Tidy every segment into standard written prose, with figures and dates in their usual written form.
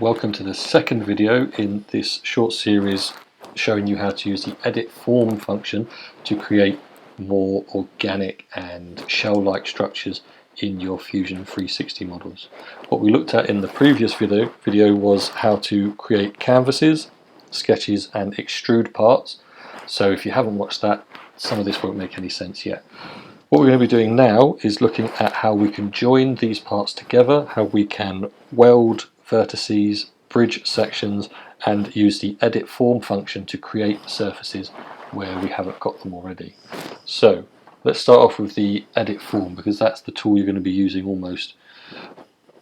Welcome to the second video in this short series showing you how to use the edit form function to create more organic and shell-like structures in your Fusion 360 models. What we looked at in the previous video was how to create canvases, sketches and extrude parts. So if you haven't watched that, some of this won't make any sense yet. What we're going to be doing now is looking at how we can join these parts together, how we can weld vertices, bridge sections, and use the edit form function to create surfaces where we haven't got them already. So let's start off with the edit form, because that's the tool you're going to be using almost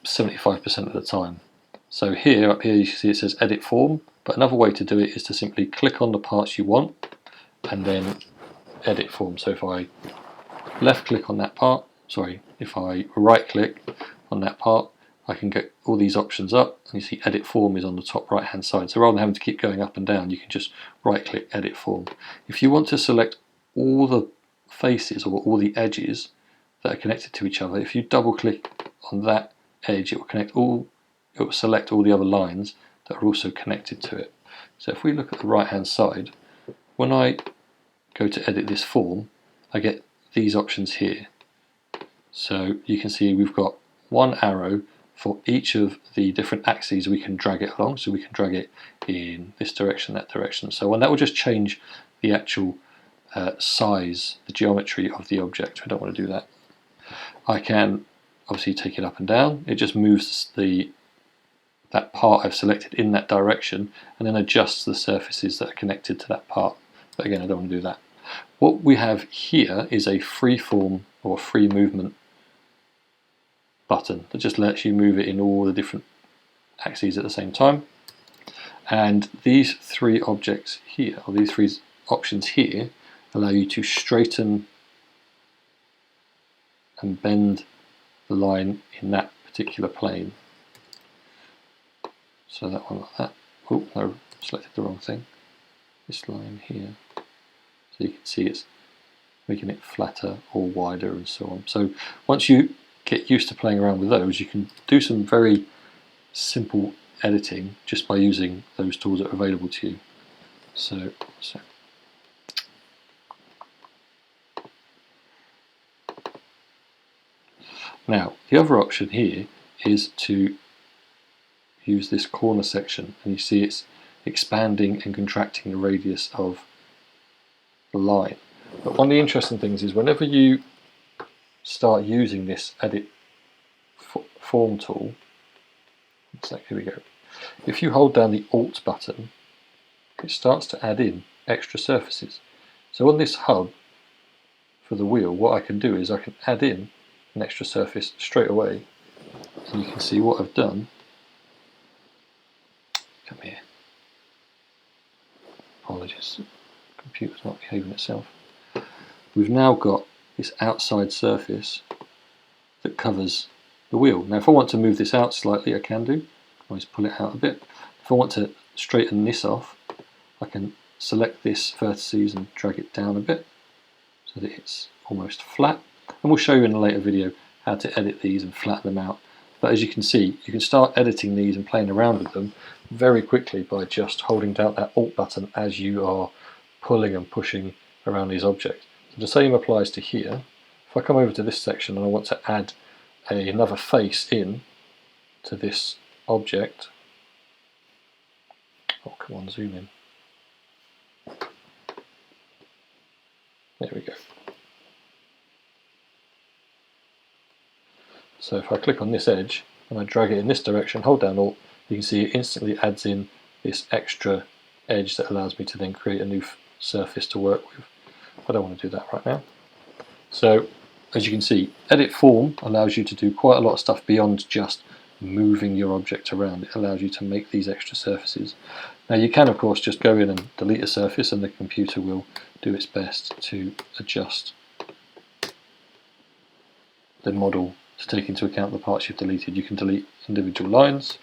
75% of the time. So up here you can see it says edit form, but another way to do it is to simply click on the parts you want and then edit form. So if I left click on that part, if I right click on that part, I can get all these options up, and you see edit form is on the top right hand side. So rather than having to keep going up and down, you can just right click edit form. If you want to select all the faces or all the edges that are connected to each other, if you double click on that edge, it will select all the other lines that are also connected to it. So if we look at the right hand side, when I go to edit this form, I get these options here. So you can see we've got one arrow for each of the different axes we can drag it along. So we can drag it in this direction, that direction, so on. That will just change the actual size, the geometry of the object. We don't want to do that. I can obviously take it up and down. It just moves that part I've selected in that direction and then adjusts the surfaces that are connected to that part. But again, I don't want to do that. What we have here is a free form or free movement button that just lets you move it in all the different axes at the same time. And these three objects here, or these three options here, allow you to straighten and bend the line in that particular plane. So that one like that. Oh, no, selected the wrong thing. This line here. So you can see it's making it flatter or wider and so on. So once you get used to playing around with those, you can do some very simple editing just by using those tools that are available to you. So now the other option here is to use this corner section, and you see it's expanding and contracting the radius of the line. But one of the interesting things is whenever you start using this edit form tool, here we go. If you hold down the Alt button, it starts to add in extra surfaces. So on this hub for the wheel, what I can do is I can add in an extra surface straight away, and you can see what I've done. Come here. Apologies, the computer's not behaving itself. We've now got this outside surface that covers the wheel. Now if I want to move this out slightly, I can do. Always pull it out a bit. If I want to straighten this off, I can select this vertices and drag it down a bit so that it's almost flat. And we'll show you in a later video how to edit these and flatten them out. But as you can see, you can start editing these and playing around with them very quickly by just holding down that Alt button as you are pulling and pushing around these objects. So the same applies to here. If I come over to this section and I want to add another face in to this object, oh come on, zoom in. There we go. So if I click on this edge and I drag it in this direction, hold down Alt, you can see it instantly adds in this extra edge that allows me to then create a new surface to work with. I don't want to do that right now. So as you can see, edit form allows you to do quite a lot of stuff beyond just moving your object around. It allows you to make these extra surfaces. Now you can of course just go in and delete a surface, and the computer will do its best to adjust the model to take into account the parts you've deleted. You can delete individual lines,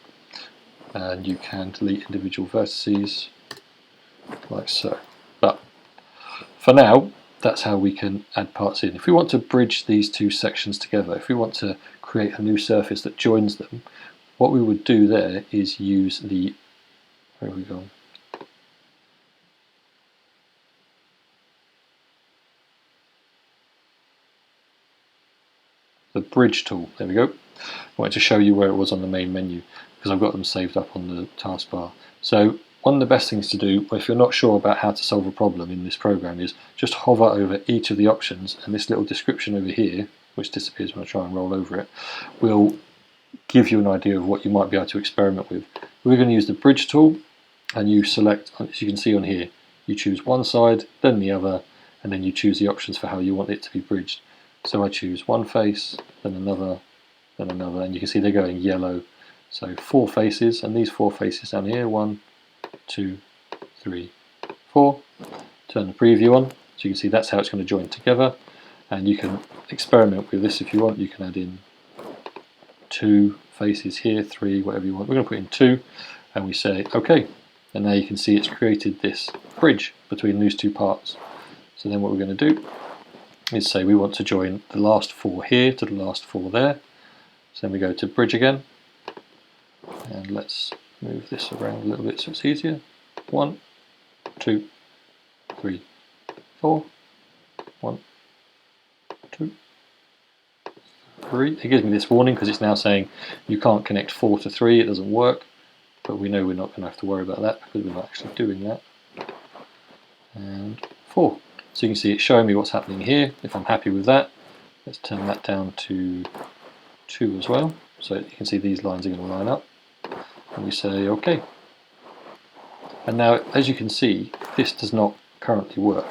and you can delete individual vertices like so. But for now, that's how we can add parts in. If we want to bridge these two sections together, if we want to create a new surface that joins them, what we would do there is use the, where have we gone? The bridge tool, there we go. I wanted to show you where it was on the main menu because I've got them saved up on the taskbar. So one of the best things to do if you're not sure about how to solve a problem in this program is just hover over each of the options, and this little description over here, which disappears when I try and roll over it, will give you an idea of what you might be able to experiment with. We're going to use the bridge tool, and you select, as you can see on here, you choose one side, then the other, and then you choose the options for how you want it to be bridged. So I choose one face, then another, and you can see they're going yellow. So 4 faces, and these 4 faces down here, 1, 2, 3, 4. Turn the preview on, so you can see that's how it's going to join together. And you can experiment with this if you want. You can add in 2 faces here, 3, whatever you want. We're going to put in 2, and we say OK. And now you can see it's created this bridge between these 2 parts. So then what we're going to do is say we want to join the last 4 here to the last 4 there. So then we go to bridge again, and let's move this around a little bit so it's easier. 1, 2, 3, 4. 1, 2, 3. It gives me this warning because it's now saying you can't connect 4 to 3, it doesn't work, but we know we're not going to have to worry about that because we're not actually doing that. And 4. So you can see it's showing me what's happening here. If I'm happy with that, let's turn that down to 2 as well. So you can see these lines are going to line up. And we say OK. And now, as you can see, this does not currently work.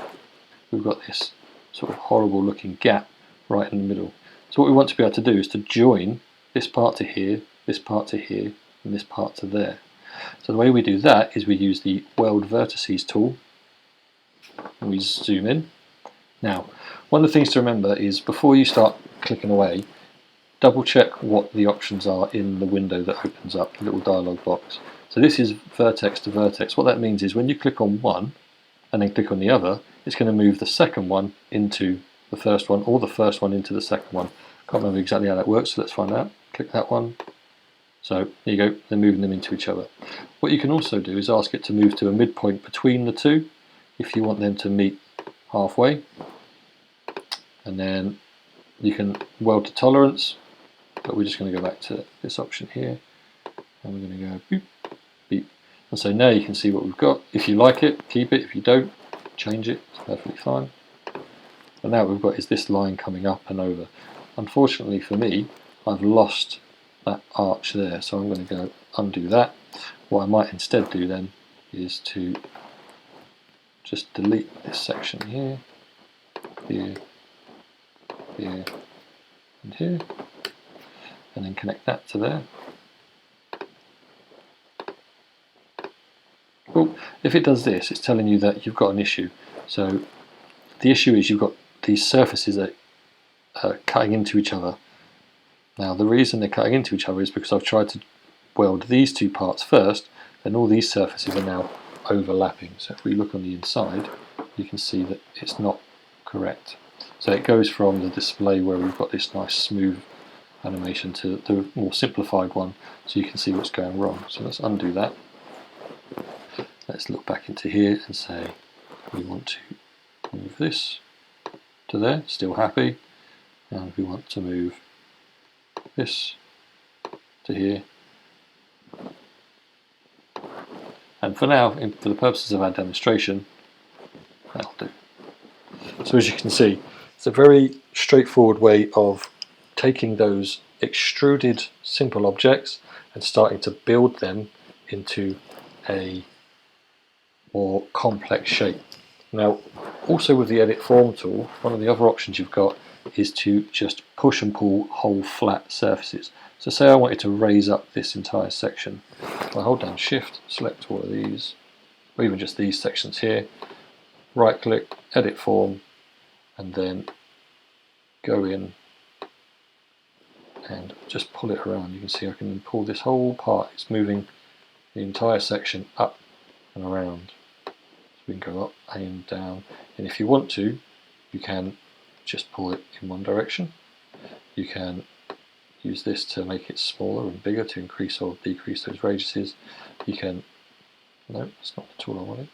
We've got this sort of horrible looking gap right in the middle. So what we want to be able to do is to join this part to here, this part to here, and this part to there. So the way we do that is we use the Weld vertices tool, and we zoom in. Now, one of the things to remember is before you start clicking away, double check what the options are in the window that opens up, the little dialog box. So this is vertex to vertex. What that means is when you click on one and then click on the other, it's going to move the second one into the first one, or the first one into the second one. Can't remember exactly how that works, so let's find out. Click that one. So there you go, they're moving them into each other. What you can also do is ask it to move to a midpoint between the 2 if you want them to meet halfway. And then you can weld to tolerance, but we're just going to go back to this option here, and we're going to go boop, beep. And so now you can see what we've got. If you like it, keep it. If you don't, change it. It's perfectly fine. And now what we've got is this line coming up and over. Unfortunately for me, I've lost that arch there, so I'm going to go undo that. What I might instead do then is to just delete this section here, here, here, and here, and then connect that to there. Well, if it does this, it's telling you that you've got an issue. So the issue is you've got these surfaces that are cutting into each other. Now the reason they're cutting into each other is because I've tried to weld these 2 parts first, and all these surfaces are now overlapping. So if we look on the inside, you can see that it's not correct. So it goes from the display where we've got this nice smooth animation to the more simplified one, so you can see what's going wrong. So let's undo that. Let's look back into here and say we want to move this to there, still happy, and we want to move this to here. And for now, for the purposes of our demonstration, that'll do. So as you can see, it's a very straightforward way of taking those extruded simple objects and starting to build them into a more complex shape. Now, also with the Edit Form tool, one of the other options you've got is to just push and pull whole flat surfaces. So say I wanted to raise up this entire section. I hold down Shift, select all of these, or even just these sections here, right click, Edit Form, and then go in and just pull it around. You can see I can pull this whole part. It's moving the entire section up and around. So we can go up and down, and if you want to, you can just pull it in one direction. You can use this to make it smaller and bigger to increase or decrease those radiuses. You can, no, that's not the tool I wanted.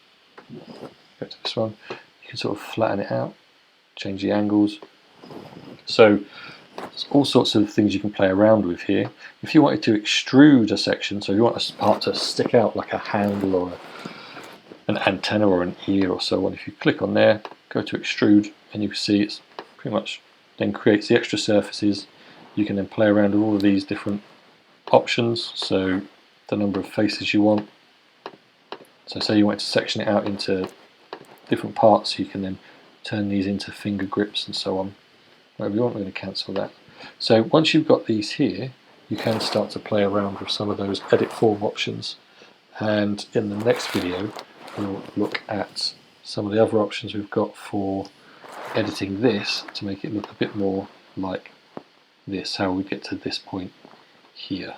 Go to this one. You can sort of flatten it out, change the angles. So there's all sorts of things you can play around with here. If you wanted to extrude a section, so if you want a part to stick out like a handle or an antenna or an ear or so on, if you click on there, go to extrude, and you can see it's pretty much then creates the extra surfaces. You can then play around with all of these different options, so the number of faces you want. So say you want to section it out into different parts, you can then turn these into finger grips and so on. Whatever you want, we're going to cancel that. So once you've got these here, you can start to play around with some of those edit form options, and in the next video we'll look at some of the other options we've got for editing this to make it look a bit more like this, how we get to this point here.